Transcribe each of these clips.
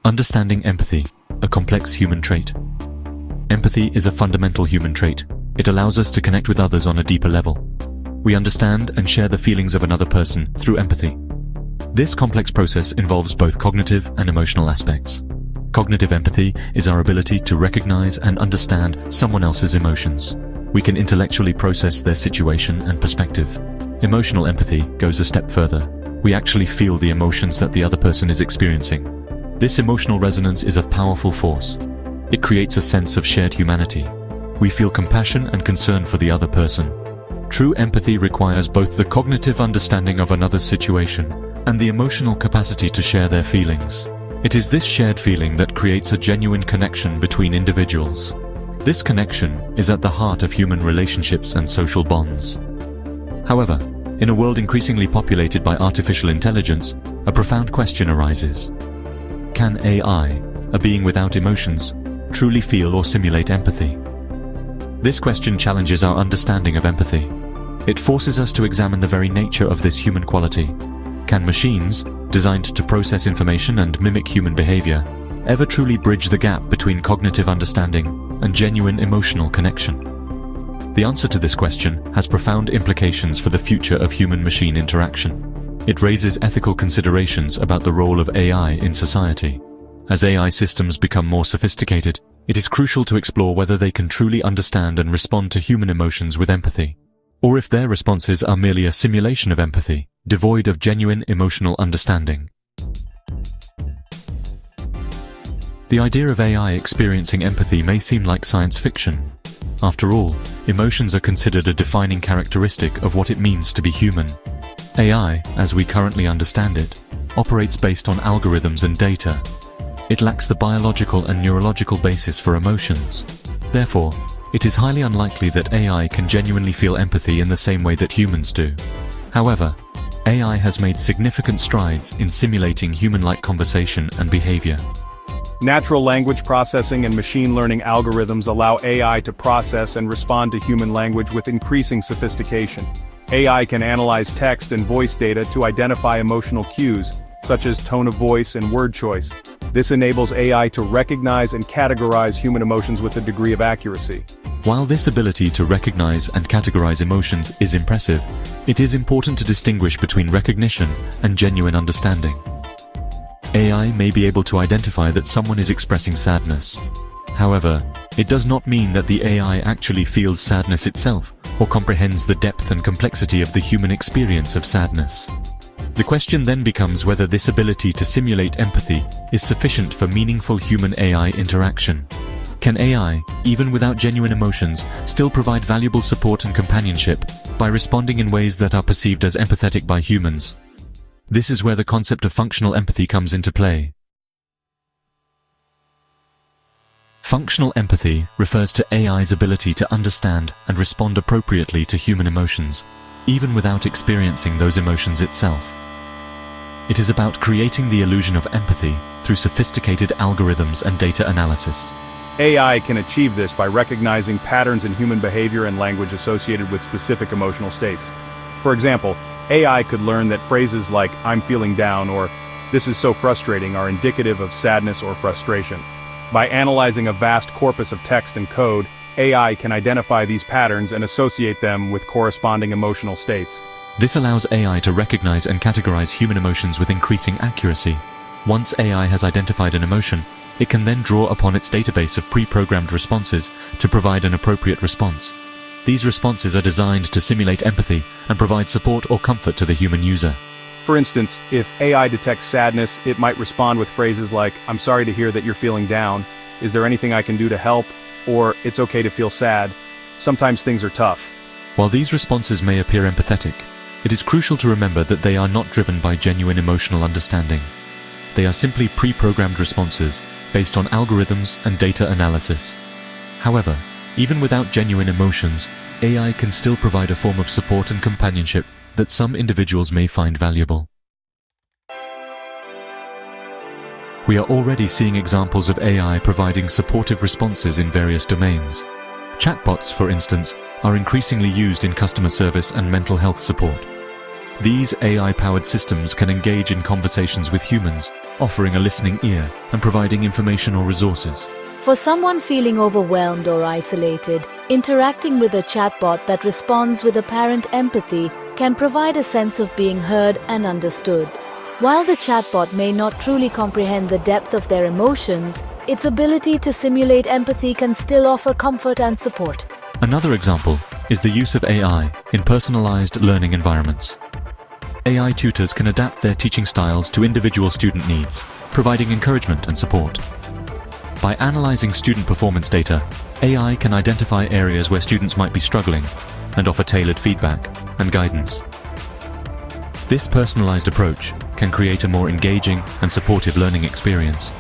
Understanding empathy, a complex human trait. Empathy is a fundamental human trait. It allows us to connect with others on a deeper level. We understand and share the feelings of another person through empathy. This complex process involves both cognitive and emotional aspects. Cognitive empathy is our ability to recognize and understand someone else's emotions. We can intellectually process their situation and perspective. Emotional empathy goes a step further. We actually feel the emotions that the other person is experiencing. This emotional resonance is a powerful force. It creates a sense of shared humanity. We feel compassion and concern for the other person. True empathy requires both the cognitive understanding of another's situation and the emotional capacity to share their feelings. It is this shared feeling that creates a genuine connection between individuals. This connection is at the heart of human relationships and social bonds. However, in a world increasingly populated by artificial intelligence, a profound question arises. Can AI, a being without emotions, truly feel or simulate empathy? This question challenges our understanding of empathy. It forces us to examine the very nature of this human quality. Can machines, designed to process information and mimic human behavior, ever truly bridge the gap between cognitive understanding and genuine emotional connection? The answer to this question has profound implications for the future of human-machine interaction. It raises ethical considerations about the role of AI in society. As AI systems become more sophisticated, it is crucial to explore whether they can truly understand and respond to human emotions with empathy, or if their responses are merely a simulation of empathy, devoid of genuine emotional understanding. The idea of AI experiencing empathy may seem like science fiction. After all, emotions are considered a defining characteristic of what it means to be human. AI, as we currently understand it, operates based on algorithms and data. It lacks the biological and neurological basis for emotions. Therefore, it is highly unlikely that AI can genuinely feel empathy in the same way that humans do. However, AI has made significant strides in simulating human-like conversation and behavior. Natural language processing and machine learning algorithms allow AI to process and respond to human language with increasing sophistication. AI can analyze text and voice data to identify emotional cues, such as tone of voice and word choice. This enables AI to recognize and categorize human emotions with a degree of accuracy. While this ability to recognize and categorize emotions is impressive, it is important to distinguish between recognition and genuine understanding. AI may be able to identify that someone is expressing sadness. However, it does not mean that the AI actually feels sadness itself or comprehends the depth and complexity of the human experience of sadness. The question then becomes whether this ability to simulate empathy is sufficient for meaningful human-AI interaction. Can AI, even without genuine emotions, still provide valuable support and companionship by responding in ways that are perceived as empathetic by humans? This is where the concept of functional empathy comes into play. Functional empathy refers to AI's ability to understand and respond appropriately to human emotions, even without experiencing those emotions itself. It is about creating the illusion of empathy through sophisticated algorithms and data analysis. AI can achieve this by recognizing patterns in human behavior and language associated with specific emotional states. For example, AI could learn that phrases like "I'm feeling down" or "this is so frustrating" are indicative of sadness or frustration. By analyzing a vast corpus of text and code, AI can identify these patterns and associate them with corresponding emotional states. This allows AI to recognize and categorize human emotions with increasing accuracy. Once AI has identified an emotion, it can then draw upon its database of pre-programmed responses to provide an appropriate response. These responses are designed to simulate empathy and provide support or comfort to the human user. For instance, if AI detects sadness, it might respond with phrases like, "I'm sorry to hear that you're feeling down. Is there anything I can do to help?" Or, "It's okay to feel sad. Sometimes things are tough." While these responses may appear empathetic, it is crucial to remember that they are not driven by genuine emotional understanding. They are simply pre-programmed responses based on algorithms and data analysis. However, even without genuine emotions, AI can still provide a form of support and companionship that some individuals may find valuable. We are already seeing examples of AI providing supportive responses in various domains. Chatbots, for instance, are increasingly used in customer service and mental health support. These AI-powered systems can engage in conversations with humans, offering a listening ear and providing information or resources. For someone feeling overwhelmed or isolated, interacting with a chatbot that responds with apparent empathy can provide a sense of being heard and understood. While the chatbot may not truly comprehend the depth of their emotions, its ability to simulate empathy can still offer comfort and support. Another example is the use of AI in personalized learning environments. AI tutors can adapt their teaching styles to individual student needs, providing encouragement and support. By analyzing student performance data, AI can identify areas where students might be struggling and offer tailored feedback and guidance. This personalized approach can create a more engaging and supportive learning experience.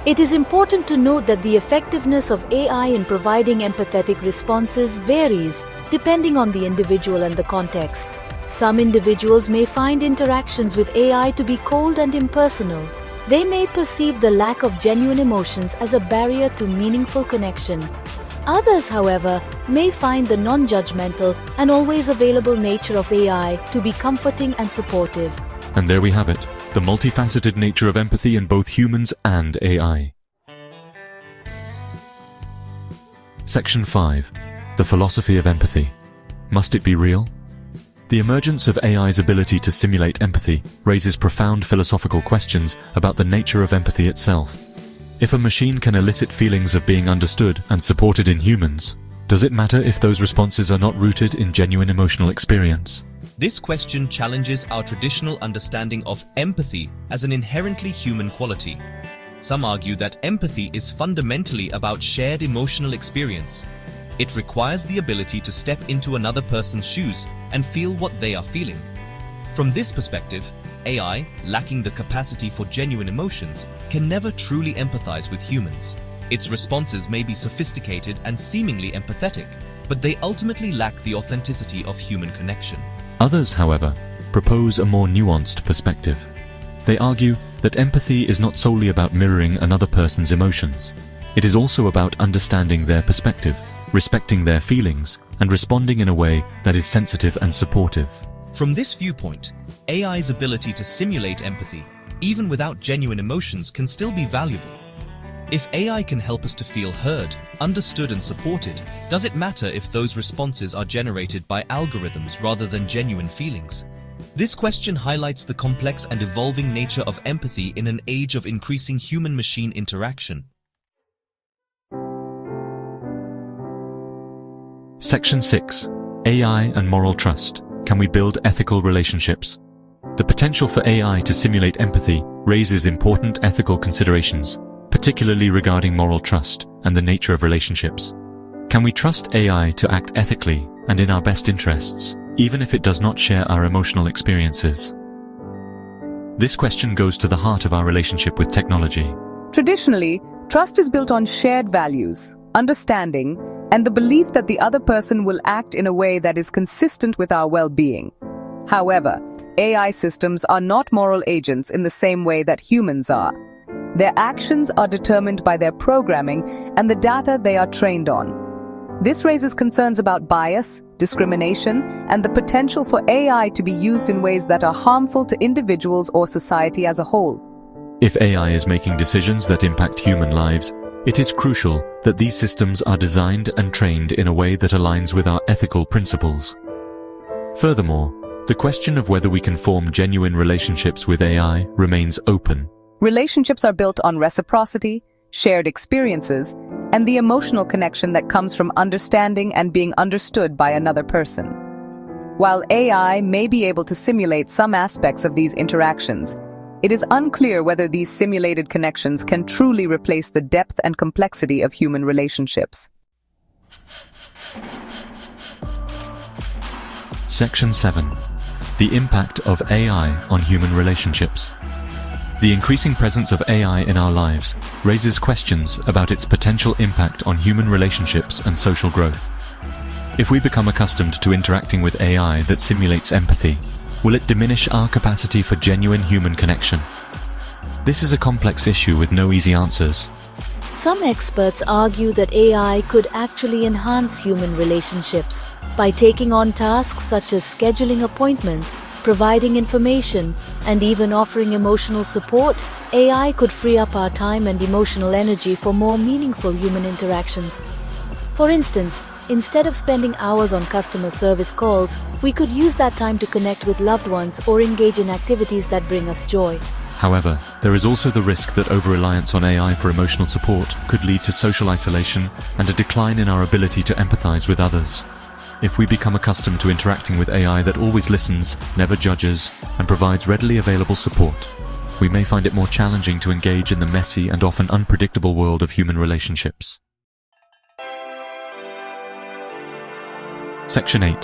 It is important to note that the effectiveness of AI in providing empathetic responses varies depending on the individual and the context. Some individuals may find interactions with AI to be cold and impersonal. They may perceive the lack of genuine emotions as a barrier to meaningful connection. Others, however, may find the non-judgmental and always available nature of AI to be comforting and supportive. And there we have it, the multifaceted nature of empathy in both humans and AI. Section 5. The philosophy of empathy. Must it be real? The emergence of AI's ability to simulate empathy raises profound philosophical questions about the nature of empathy itself. If a machine can elicit feelings of being understood and supported in humans, does it matter if those responses are not rooted in genuine emotional experience? This question challenges our traditional understanding of empathy as an inherently human quality. Some argue that empathy is fundamentally about shared emotional experience. It requires the ability to step into another person's shoes and feel what they are feeling. From this perspective, AI, lacking the capacity for genuine emotions, can never truly empathize with humans. Its responses may be sophisticated and seemingly empathetic, but they ultimately lack the authenticity of human connection. Others, however, propose a more nuanced perspective. They argue that empathy is not solely about mirroring another person's emotions. It is also about understanding their perspective, respecting their feelings, and responding in a way that is sensitive and supportive. From this viewpoint, AI's ability to simulate empathy, even without genuine emotions, can still be valuable. If AI can help us to feel heard, understood, and supported, does it matter if those responses are generated by algorithms rather than genuine feelings? This question highlights the complex and evolving nature of empathy in an age of increasing human-machine interaction. Section 6. AI and moral trust. Can we build ethical relationships? The potential for AI to simulate empathy raises important ethical considerations, particularly regarding moral trust and the nature of relationships. Can we trust AI to act ethically and in our best interests, even if it does not share our emotional experiences? This question goes to the heart of our relationship with technology. Traditionally, trust is built on shared values, understanding, and the belief that the other person will act in a way that is consistent with our well-being. However, AI systems are not moral agents in the same way that humans are. Their actions are determined by their programming and the data they are trained on. This raises concerns about bias, discrimination, and the potential for AI to be used in ways that are harmful to individuals or society as a whole. If AI is making decisions that impact human lives, it is crucial that these systems are designed and trained in a way that aligns with our ethical principles. Furthermore, the question of whether we can form genuine relationships with AI remains open. Relationships are built on reciprocity, shared experiences, and the emotional connection that comes from understanding and being understood by another person. While AI may be able to simulate some aspects of these interactions, it is unclear whether these simulated connections can truly replace the depth and complexity of human relationships. Section 7. The impact of AI on human relationships. The increasing presence of AI in our lives raises questions about its potential impact on human relationships and social growth. If we become accustomed to interacting with AI that simulates empathy, will it diminish our capacity for genuine human connection? This is a complex issue with no easy answers. Some experts argue that AI could actually enhance human relationships by taking on tasks such as scheduling appointments, providing information, and even offering emotional support, AI could free up our time and emotional energy for more meaningful human interactions. For instance, instead of spending hours on customer service calls, we could use that time to connect with loved ones or engage in activities that bring us joy. However, there is also the risk that over-reliance on AI for emotional support could lead to social isolation and a decline in our ability to empathize with others. If we become accustomed to interacting with AI that always listens, never judges, and provides readily available support, we may find it more challenging to engage in the messy and often unpredictable world of human relationships. Section 8.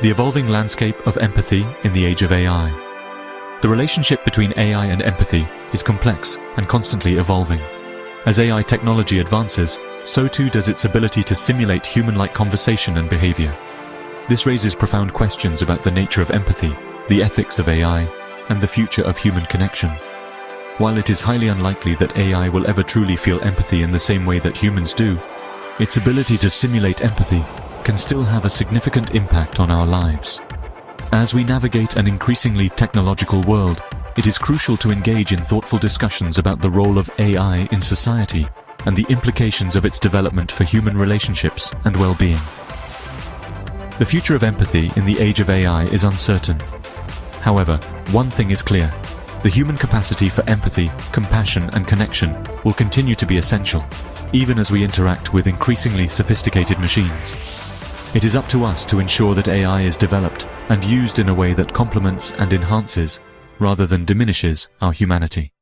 The evolving landscape of empathy in the age of AI. The relationship between AI and empathy is complex and constantly evolving. As AI technology advances, so too does its ability to simulate human-like conversation and behavior. This raises profound questions about the nature of empathy, the ethics of AI, and the future of human connection. While it is highly unlikely that AI will ever truly feel empathy in the same way that humans do, its ability to simulate empathy can still have a significant impact on our lives. As we navigate an increasingly technological world, it is crucial to engage in thoughtful discussions about the role of AI in society and the implications of its development for human relationships and well-being. The future of empathy in the age of AI is uncertain. However, one thing is clear: the human capacity for empathy, compassion, and connection will continue to be essential, even as we interact with increasingly sophisticated machines. It is up to us to ensure that AI is developed and used in a way that complements and enhances, rather than diminishes, our humanity.